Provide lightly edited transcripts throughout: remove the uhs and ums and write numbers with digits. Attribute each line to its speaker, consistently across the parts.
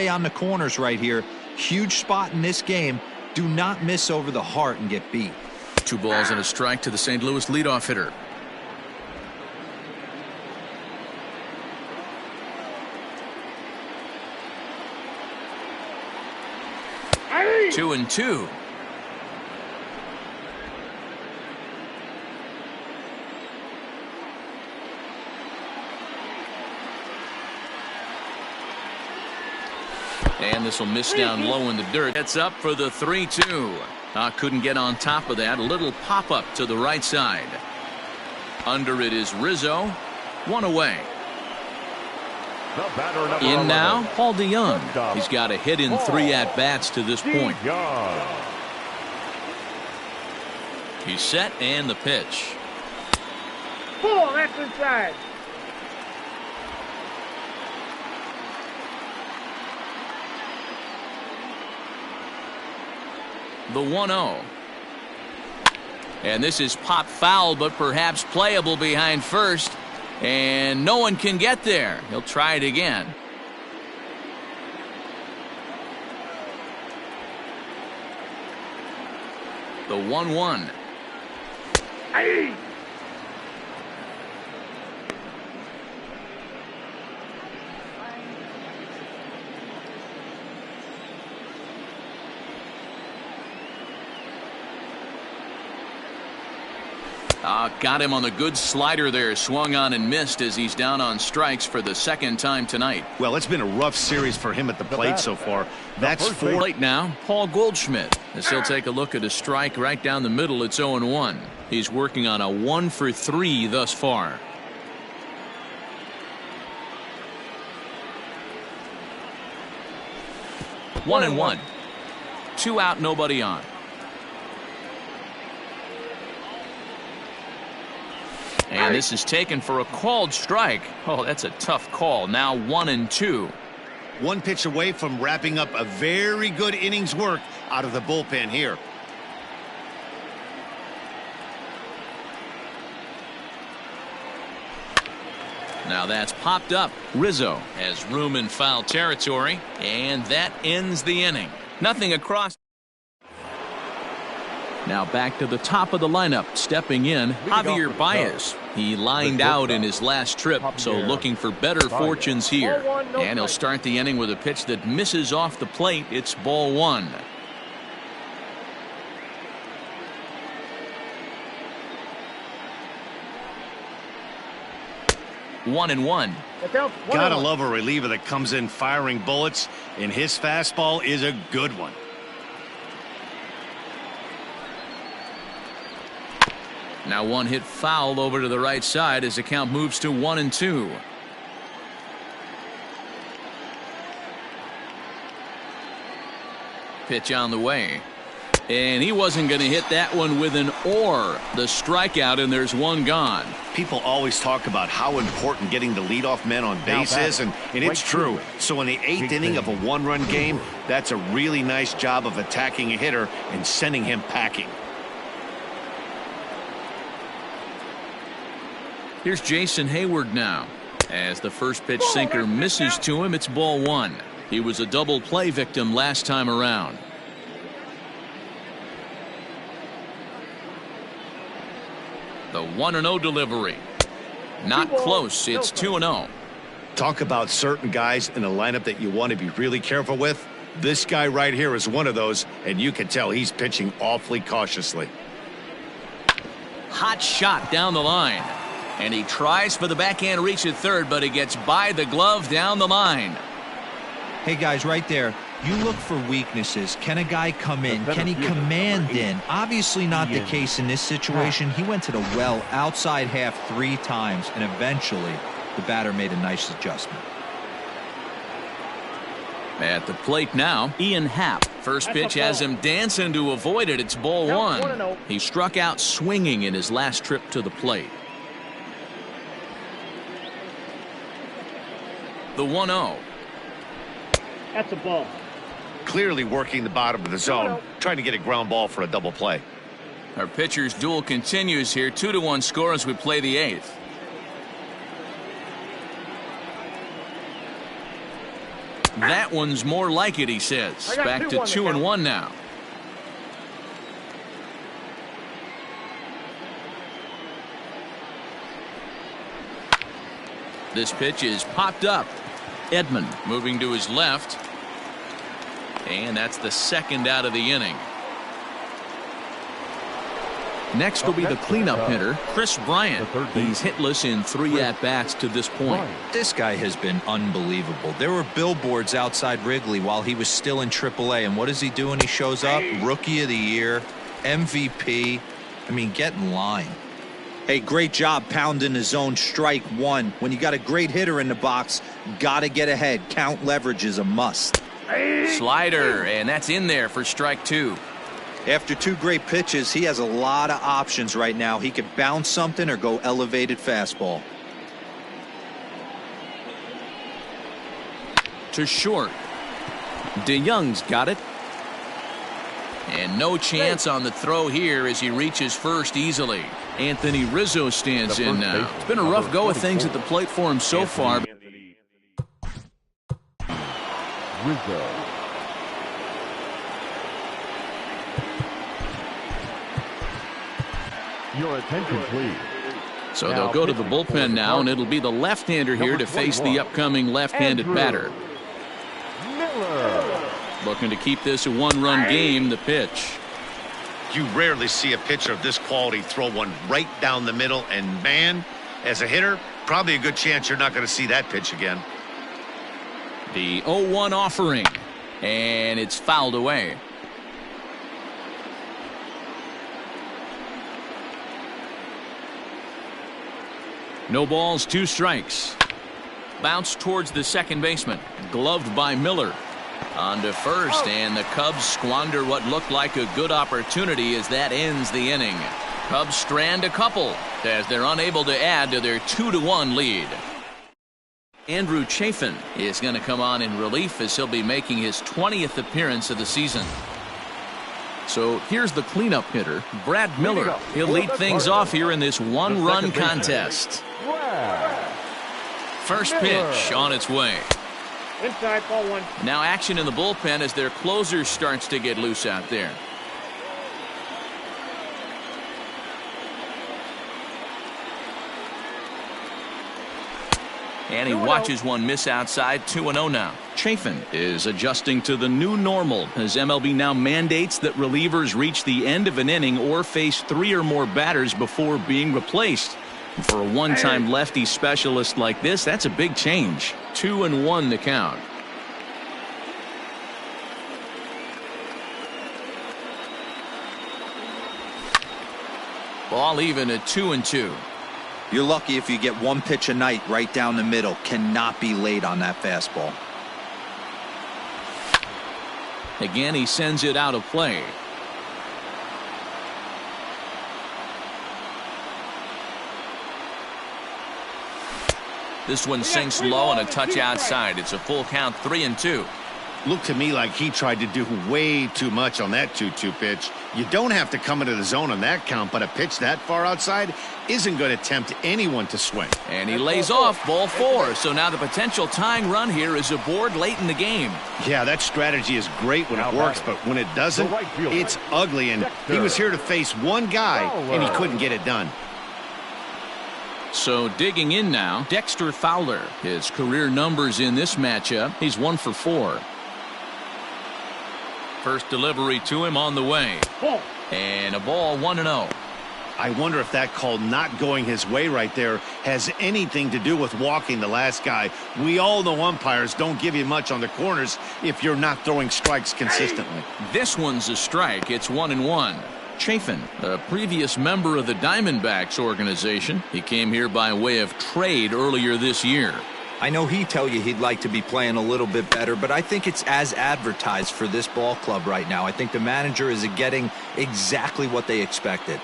Speaker 1: On the corners right here. Huge spot in this game. Do not miss over the heart and get beat.
Speaker 2: 2 balls and a strike to the St. Louis leadoff hitter. Hey. 2-2. And this will miss down low in the dirt. It's up for the 3-2. Couldn't get on top of that. A little pop-up to the right side. Under it is Rizzo. 1 away. In now, Paul DeJong. He's got a hit in 3 at-bats to this point. He's set and the pitch.
Speaker 3: Ball, that's inside.
Speaker 2: The 1-0. And this is pop foul, but perhaps playable behind first. And no one can get there. He'll try it again. The 1-1.
Speaker 3: Hey.
Speaker 2: Got him on the good slider there. Swung on and missed as he's down on strikes for the 2nd time tonight.
Speaker 4: Well, it's been a rough series for him at the plate so far. That's 4.
Speaker 2: Right now, Paul Goldschmidt. As he'll take a look at a strike right down the middle. It's 0-1. He's working on a 1 for 3 thus far. One and one. 2 out, nobody on. And this is taken for a called strike. Oh, that's a tough call. Now 1-2.
Speaker 4: 1 pitch away from wrapping up a very good innings work out of the bullpen here.
Speaker 2: Now that's popped up. Rizzo has room in foul territory, and that ends the inning. Nothing across. Now back to the top of the lineup. Stepping in, Javier Baez. He lined out in his last trip, so looking for better fortunes here. And he'll start the inning with a pitch that misses off the plate. It's ball 1. One and one.
Speaker 4: Gotta love a reliever that comes in firing bullets, and his fastball is a good one.
Speaker 2: Now 1 hit foul over to the right side as the count moves to 1-2. Pitch on the way. And he wasn't going to hit that one with an or. The strikeout, and there's 1 gone.
Speaker 4: People always talk about how important getting the leadoff man on base is, and it's true. So in the 8th inning of a 1-run game, that's a really nice job of attacking a hitter and sending him packing.
Speaker 2: Here's Jason Hayward now. As the first pitch sinker misses to him, it's ball 1. He was a double play victim last time around. The 1-0 delivery. Not close. It's 2-0.
Speaker 4: Talk about certain guys in the lineup that you want to be really careful with. This guy right here is one of those, and you can tell he's pitching awfully cautiously.
Speaker 2: Hot shot down the line. And he tries for the backhand reach at third, but he gets by the glove down the line.
Speaker 1: Hey, guys, right there. You look for weaknesses. Can a guy come in? Can he command in? Obviously not the case in this situation. He went to the well outside half 3 times, and eventually the batter made a nice adjustment.
Speaker 2: At the plate now, Ian Happ. First pitch has him dancing to avoid it. It's ball 1. He struck out swinging in his last trip to the plate. The 1-0.
Speaker 3: That's a ball.
Speaker 4: Clearly working the bottom of the zone, trying to get a ground ball for a double play.
Speaker 2: Our pitcher's duel continues here. 2-1 score as we play the 8th. That one's more like it, he says. Back to 2-1 now. This pitch is popped up. Edman moving to his left. And that's the second out of the inning. Next will be the cleanup hitter, Chris Bryant. He's hitless in 3 at-bats to this point.
Speaker 1: This guy has been unbelievable. There were billboards outside Wrigley while he was still in AAA, and what does he do when he shows up? Rookie of the Year, MVP. I mean, get in line. Hey, great job pounding the zone. Strike one. When you got a great hitter in the box, got to get ahead. Count leverage is a must.
Speaker 2: Slider, and that's in there for strike 2.
Speaker 1: After 2 great pitches, he has a lot of options right now. He could bounce something or go elevated fastball.
Speaker 2: To short. DeYoung's got it. And no chance on the throw here as he reaches first easily. Anthony Rizzo stands in now. It's been a rough go of things at the plate for him so far.
Speaker 5: Rizzo. Your attention, please.
Speaker 2: So they'll go to the bullpen now, and it'll be the left-hander here to face the upcoming left-handed batter.
Speaker 5: Miller.
Speaker 2: Looking to keep this a 1-run game. The pitch.
Speaker 4: You rarely see a pitcher of this quality throw one right down the middle, and man, as a hitter, probably a good chance you're not going to see that pitch again.
Speaker 2: The 0-1 offering, and it's fouled away. No balls, 2 strikes. Bounce towards the second baseman. Gloved by Miller. On to first, and the Cubs squander what looked like a good opportunity as that ends the inning. Cubs strand a couple as they're unable to add to their 2-1 lead. Andrew Chafin is going to come on in relief as he'll be making his 20th appearance of the season. So here's the cleanup hitter, Brad Miller. He'll lead things off here in this 1-run contest. First pitch on its way.
Speaker 3: Inside, ball 1.
Speaker 2: Now action in the bullpen as their closer starts to get loose out there. And he watches one miss outside. 2-0 now. Chafin is adjusting to the new normal as MLB now mandates that relievers reach the end of an inning or face 3 or more batters before being replaced. For a one-time lefty specialist like this, that's a big change. 2-1 the count. Ball even at 2-2.
Speaker 1: You're lucky if you get 1 pitch a night right down the middle. Cannot be late on that fastball.
Speaker 2: Again, he sends it out of play. This one sinks low and a touch outside. It's a full count, 3-2.
Speaker 4: Looked to me like he tried to do way too much on that 2-2 pitch. You don't have to come into the zone on that count, but a pitch that far outside isn't going to tempt anyone to swing.
Speaker 2: And he lays off ball 4. So now the potential tying run here is aboard late in the game.
Speaker 4: Yeah, that strategy is great when it works, but when it doesn't, it's ugly. And he was here to face one guy, and he couldn't get it done.
Speaker 2: So digging in now, Dexter Fowler. His career numbers in this matchup, he's 1 for 4. First delivery to him on the way. And a ball, 1-0.
Speaker 4: I wonder if that call not going his way right there has anything to do with walking the last guy. We all know umpires don't give you much on the corners if you're not throwing strikes consistently.
Speaker 2: This one's a strike. It's 1-1. Chafin, a previous member of the Diamondbacks organization. He came here by way of trade earlier this year.
Speaker 1: I know he'd tell you he'd like to be playing a little bit better, but I think it's as advertised for this ball club right now. I think the manager is getting exactly what they expected.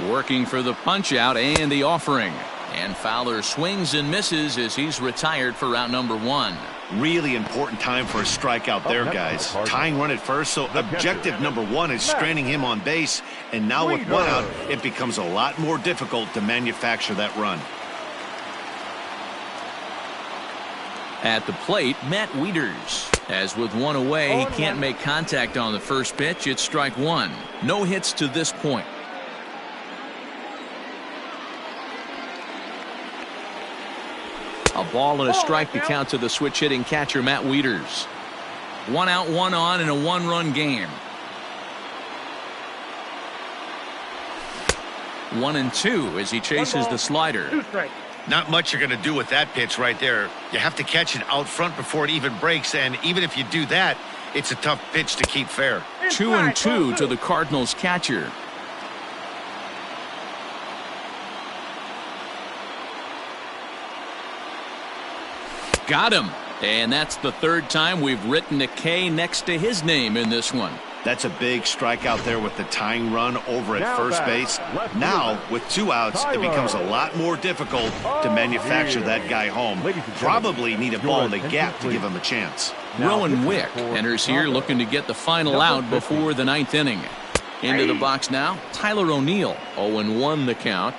Speaker 2: Working for the punch out and the offering. And Fowler swings and misses as he's retired for round number 1.
Speaker 4: Really important time for a strikeout there, guys. Tying run at first, so objective number 1 is stranding him on base. And now with 1 out, it becomes a lot more difficult to manufacture that run.
Speaker 2: At the plate, Matt Wieters. As with one away, he can't make contact on the first pitch. It's strike one. No hits to this point. A ball and a strike to count to the switch-hitting catcher, Matt Wieters. 1 out, 1 on in a one-run game. 1-2 as he chases the slider.
Speaker 4: Not much you're going to do with that pitch right there. You have to catch it out front before it even breaks, and even if you do that, it's a tough pitch to keep fair.
Speaker 2: 2-2 to the Cardinals catcher. Got him. And that's the third time we've written a K next to his name in this one.
Speaker 4: That's a big strikeout there with the tying run over at first base. Now, with 2 outs, it becomes a lot more difficult to manufacture that guy home. Probably need a ball in the gap to give him a chance.
Speaker 2: Rowan Wick enters here looking to get the final out before the 9th inning. Into the box now, Tyler O'Neill. 0-1 the count.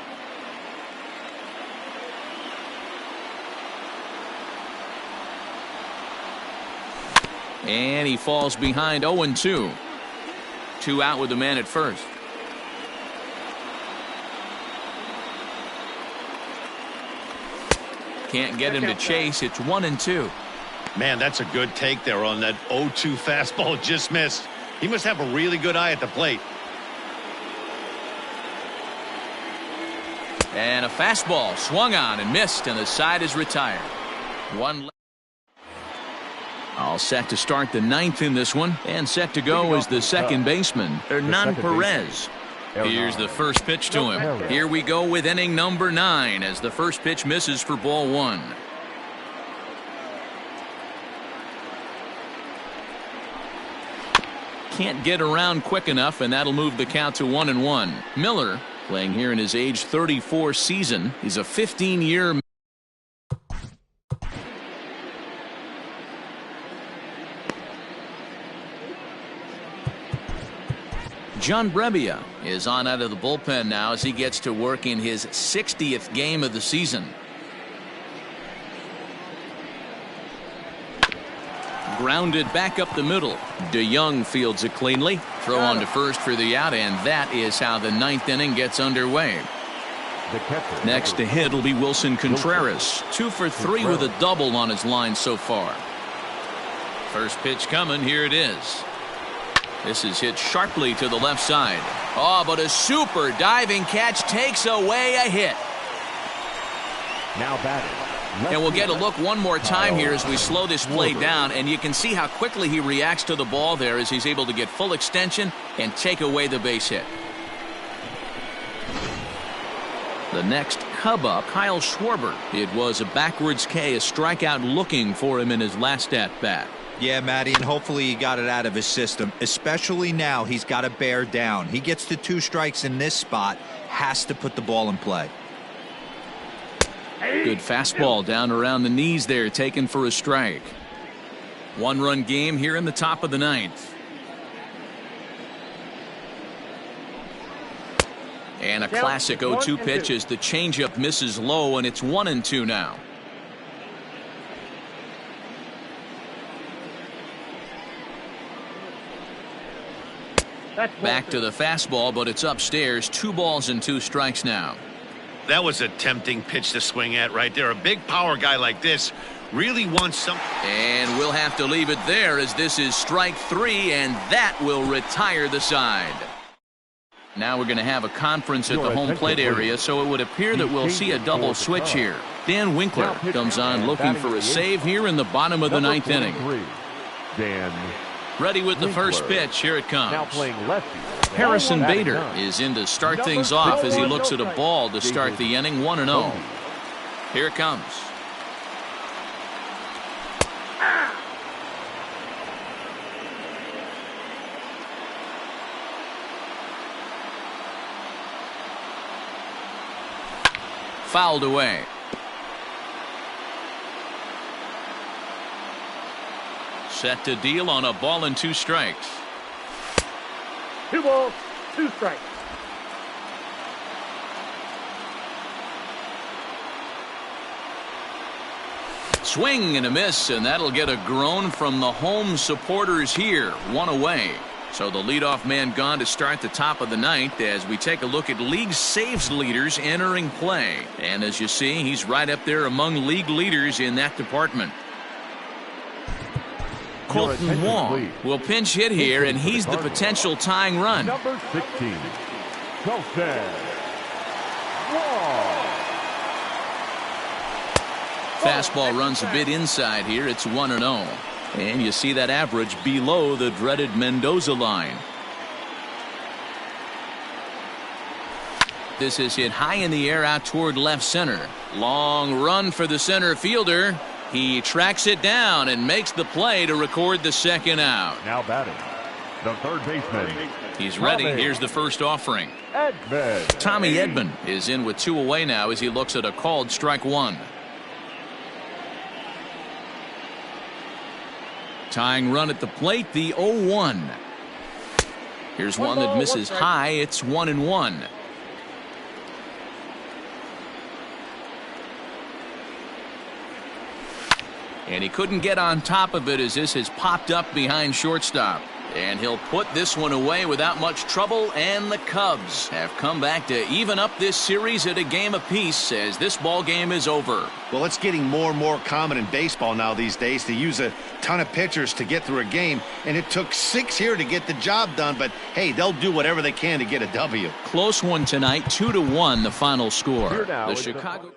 Speaker 2: And he falls behind 0-2. 2 out with the man at first. Can't get him to chase. It's 1-2.
Speaker 4: Man, that's a good take there on that 0-2 fastball just missed. He must have a really good eye at the plate.
Speaker 2: And a fastball swung on and missed, and the side is retired. All set to start the 9th in this one, and set to go is the second baseman, Hernan Perez. Here's the first pitch to him. Here we go with inning number 9 as the first pitch misses for ball 1. Can't get around quick enough, and that'll move the count to 1-1. Miller, playing here in his age 34 season, he's a 15-year. John Brebbia is on out of the bullpen now as he gets to work in his 60th game of the season. Grounded back up the middle. DeYoung fields it cleanly. Throw on to first for the out, and that is how the 9th inning gets underway. Next to hit will be Wilson Contreras. 2 for 3 with a double on his line so far. First pitch coming. Here it is. This is hit sharply to the left side. Oh, but a super diving catch takes away a hit.
Speaker 5: Now batting.
Speaker 2: And we'll get a look one more time here as we slow this play down, and you can see how quickly he reacts to the ball there as he's able to get full extension and take away the base hit. The next Cub up, Kyle Schwarber. It was a backwards K, a strikeout looking for him in his last at-bat.
Speaker 1: Yeah, Matty, and hopefully he got it out of his system, especially now he's got to bear down. He gets to 2 strikes in this spot, has to put the ball in play.
Speaker 2: Good fastball down around the knees there, taken for a strike. 1-run game here in the top of the 9th. And a classic 0-2 pitch as the changeup misses low, and it's 1-2 now. Back to the fastball, but it's upstairs. 2 balls and 2 strikes now.
Speaker 4: That was a tempting pitch to swing at right there. A big power guy like this really wants something.
Speaker 2: And we'll have to leave it there as this is strike 3, and that will retire the side. Now we're going to have a conference at the home plate area, so it would appear that we'll see a double switch here. Dan Winkler comes on looking for a save here in the bottom of the 9th inning.
Speaker 5: Dan.
Speaker 2: Ready with the first pitch. Here it comes.
Speaker 5: Now playing lefty.
Speaker 2: Harrison Bader is in to start things off as he looks at a ball to start the inning. 1-0. Here it comes. Fouled away. Set to deal on a ball and 2 strikes.
Speaker 3: 2 balls, 2 strikes.
Speaker 2: Swing and a miss, and that'll get a groan from the home supporters here. One away. So the leadoff man gone to start the top of the ninth as we take a look at league saves leaders entering play. And as you see, he's right up there among league leaders in that department. Colton Wong will pinch hit here, and he's the potential tying run.
Speaker 5: Number 16, Colton Wong.
Speaker 2: Fastball runs a bit inside here. It's 1-0. And you see that average below the dreaded Mendoza line. This is hit high in the air out toward left center. Long run for the center fielder. He tracks it down and makes the play to record the second out.
Speaker 5: Now batting, the third baseman.
Speaker 2: He's ready. Here's the first offering.
Speaker 5: Edman.
Speaker 2: Tommy Edman is in with 2 away now as he looks at a called strike 1. Tying run at the plate, the 0-1. Here's one that misses high. It's 1-1. And he couldn't get on top of it as this has popped up behind shortstop. And he'll put this one away without much trouble, and the Cubs have come back to even up this series at a game apiece as this ball game is over.
Speaker 4: Well, it's getting more and more common in baseball now these days to use a ton of pitchers to get through a game, and it took 6 here to get the job done, but hey, they'll do whatever they can to get a W.
Speaker 2: Close one tonight, 2-1 the final score.
Speaker 5: Here now
Speaker 2: The
Speaker 5: is
Speaker 2: Chicago